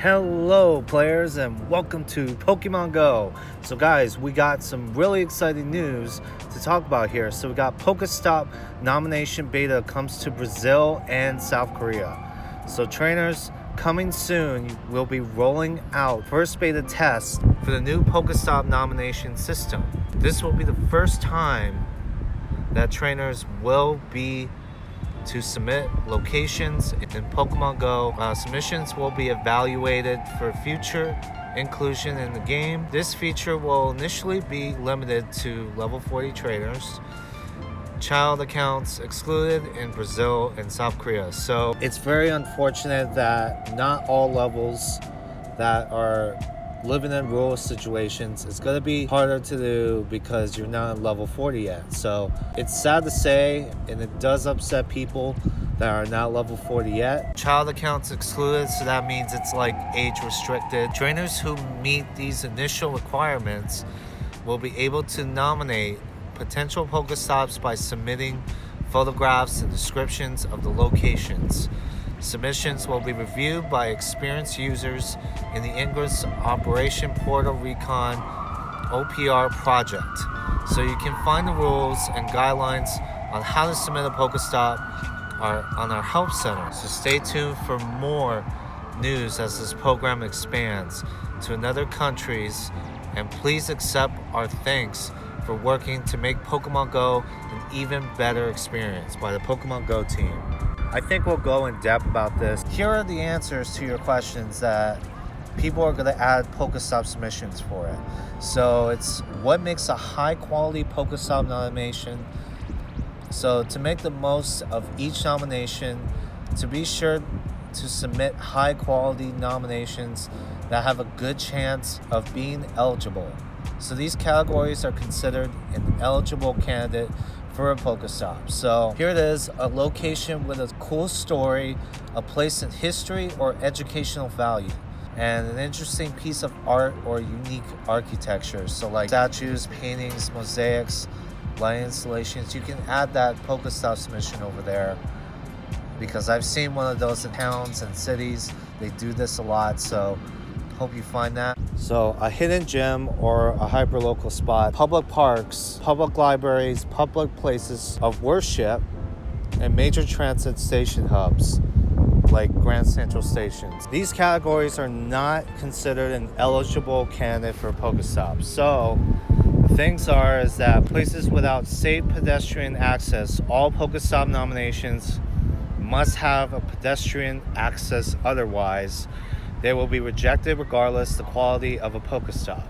Hello players and welcome to Pokemon Go. So guys, we got some really exciting news to talk about here. So we got Pokestop nomination beta comes to Brazil and South Korea. So trainers, coming soon, we'll be rolling out first beta test for the new Pokestop nomination system. This will be the first time that trainers will be to submit locations in Pokemon Go. Submissions will be evaluated for future inclusion in the game. This feature will initially be limited to level 40 trainers. Child accounts excluded in Brazil and South Korea. So it's very unfortunate that not all levels that are living in rural situations, it's going to be harder to do because you're not at level 40 yet. So it's sad to say, and it does upset people that are not level 40 yet. Child accounts excluded, so that means it's like age restricted. Trainers who meet these initial requirements will be able to nominate potential Pokestops by submitting photographs and descriptions of the locations. Submissions will be reviewed by experienced users in the Ingress Operation Portal Recon OPR project. So you can find the rules and guidelines on how to submit a Pokestop on our help center. So stay tuned for more news as this program expands to other countries, and please accept our thanks for working to make Pokemon Go an even better experience by the Pokemon Go team. I think we'll go in depth about this. Here are the answers to your questions that people are going to add Pokestop submissions for it. So it's what makes a high quality Pokestop nomination. So to make the most of each nomination, to be sure to submit high quality nominations that have a good chance of being eligible. So these categories are considered an eligible candidate for a Pokestop. So here it is, a location with a cool story, a place in history or educational value, and an interesting piece of art or unique architecture. So like statues, paintings, mosaics, light installations. You can add that Pokestop submission over there, because I've seen one of those in towns and cities. They do this a lot, so hope you find that. So a hidden gem or a hyperlocal spot, public parks, public libraries, public places of worship, and major transit station hubs like Grand Central stations. These categories are not considered an eligible candidate for Pokestop. So things is that places without safe pedestrian access, all Pokestop nominations must have a pedestrian access, otherwise they will be rejected regardless the quality of a Pokestop.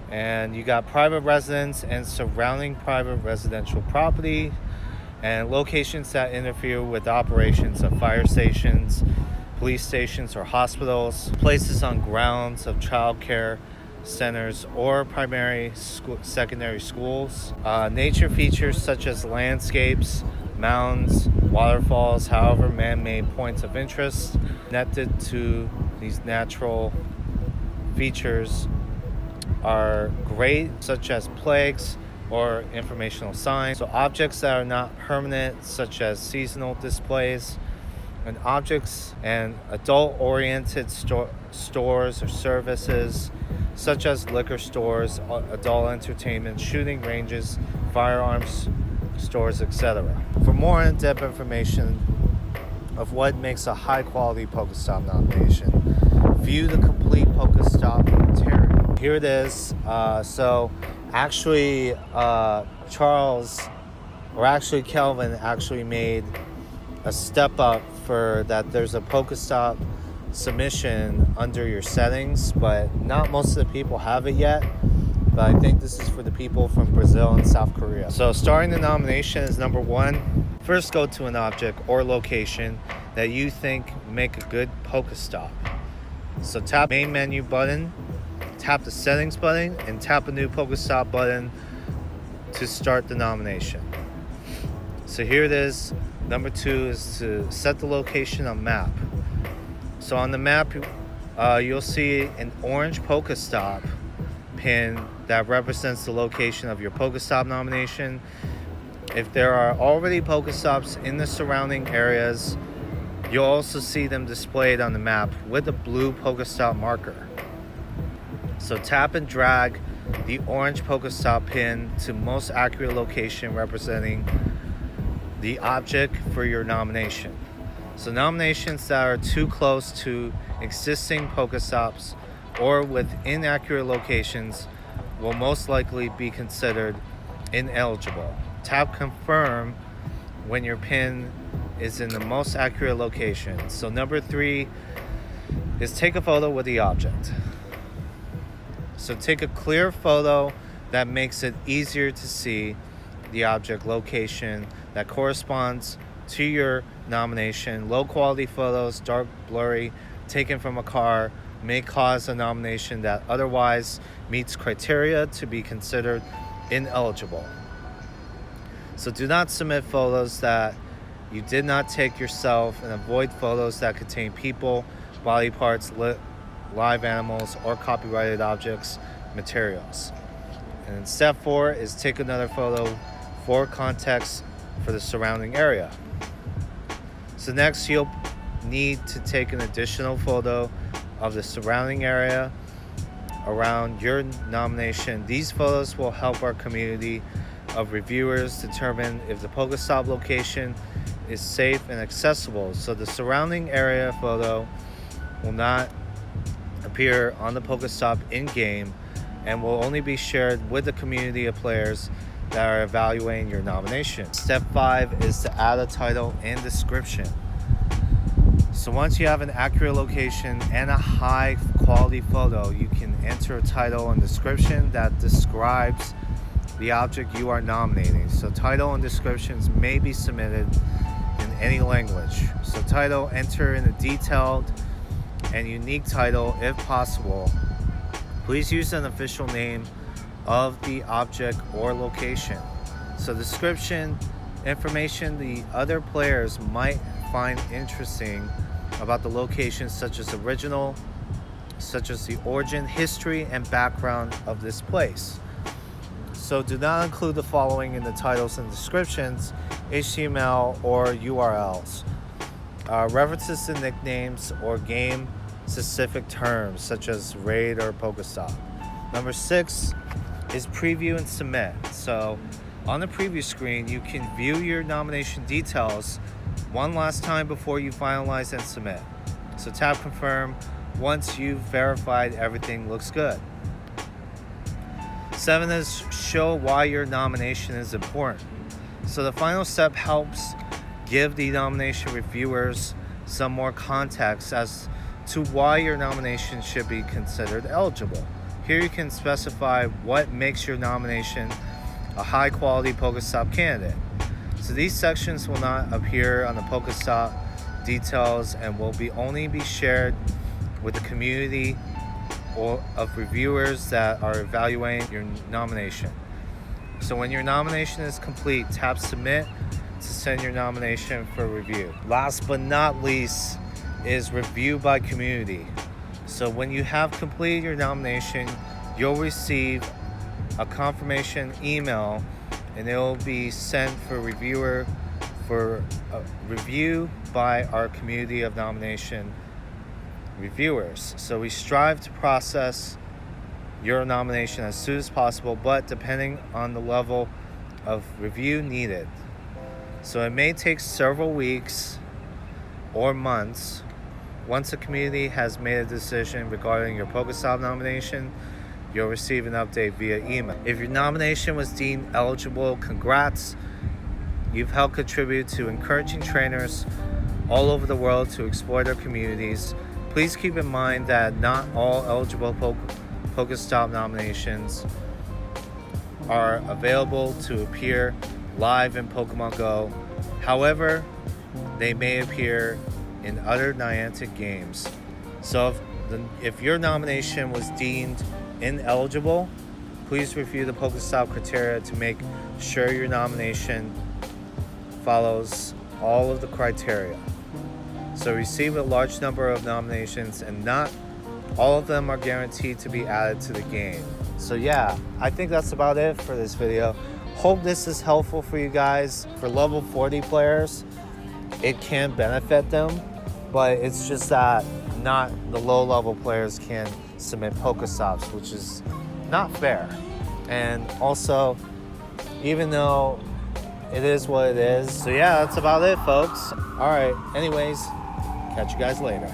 And you got private residence and surrounding private residential property, and locations that interfere with operations of fire stations, police stations, or hospitals, places on grounds of child care centers or primary secondary schools, nature features such as landscapes, mountains, waterfalls, however man-made points of interest connected to these natural features are great, such as plaques or informational signs. So objects that are not permanent, such as seasonal displays, and objects and adult-oriented stores or services, such as liquor stores, adult entertainment, shooting ranges, firearms stores, etc. For more in-depth information of what makes a high-quality Pokestop nomination, view the complete Pokestop material. Here it is. So actually, Kelvin actually made a step up for that. There's a Pokestop submission under your settings, but not most of the people have it yet. But I think this is for the people from Brazil and South Korea. So starting the nomination is number 1. First, go to an object or location that you think make a good Pokestop. So tap main menu button, tap the settings button, and tap a new Pokestop button to start the nomination. So here it is. Number 2 is to set the location on map. So on the map, you'll see an orange Pokestop pin that represents the location of your Pokestop nomination. If there are already Pokestops in the surrounding areas, You'll also see them displayed on the map with a blue Pokestop marker. So tap and drag the orange Pokestop pin to most accurate location representing the object for your nomination. So nominations that are too close to existing Pokestops or with inaccurate locations will most likely be considered ineligible. Tap confirm when your pin is in the most accurate location. So number 3 is take a photo with the object. So take a clear photo that makes it easier to see the object location that corresponds to your nomination. Low quality photos, dark, blurry, taken from a car may cause a nomination that otherwise meets criteria to be considered ineligible. So do not submit photos that you did not take yourself, and avoid photos that contain people, body parts, live animals, or copyrighted objects, materials. And step 4 is take another photo for context for the surrounding area. So next you'll need to take an additional photo of the surrounding area around your nomination. These photos will help our community of reviewers determine if the Pokestop location is safe and accessible. So the surrounding area photo will not appear on the Pokestop in-game and will only be shared with the community of players that are evaluating your nomination. Step 5 is to add a title and description. So once you have an accurate location and a high quality photo, you can enter a title and description that describes the object you are nominating. So title and descriptions may be submitted in any language. So title, enter in a detailed and unique title if possible. Please use an official name of the object or location. So description, information the other players might find interesting about the location, such as the origin, history, and background of this place. So do not include the following in the titles and descriptions: HTML or URLs, references to nicknames or game-specific terms such as raid or Pokestop. Number 6 is preview and submit. So on the preview screen, you can view your nomination details one last time before you finalize and submit. So tap confirm once you've verified everything looks good. 7 is show why your nomination is important. So the final step helps give the nomination reviewers some more context as to why your nomination should be considered eligible. Here you can specify what makes your nomination a high quality Pokestop candidate. So these sections will not appear on the Pokestop details and will only be shared with the community or of reviewers that are evaluating your nomination. So when your nomination is complete, tap submit to send your nomination for review. Last but not least is review by community. So when you have completed your nomination, you'll receive a confirmation email and it will be sent for review by our community of nomination reviewers. So we strive to process your nomination as soon as possible, but depending on the level of review needed. So it may take several weeks or months. Once the community has made a decision regarding your Pokestop nomination, you'll receive an update via email. If your nomination was deemed eligible, congrats. You've helped contribute to encouraging trainers all over the world to explore their communities. Please keep in mind that not all eligible Pokestop nominations are available to appear live in Pokemon Go. However, they may appear in other Niantic games. So if your nomination was deemed ineligible, please review the Pokestop criteria to make sure your nomination follows all of the criteria. So receive a large number of nominations and not all of them are guaranteed to be added to the game. So yeah, I think that's about it for this video. Hope this is helpful for you guys. For level 40 players, it can benefit them but it's just that not the low-level players can submit Pokestops, which is not fair. And also, even though it is what it is, so yeah, that's about it, folks. All right, anyways, catch you guys later.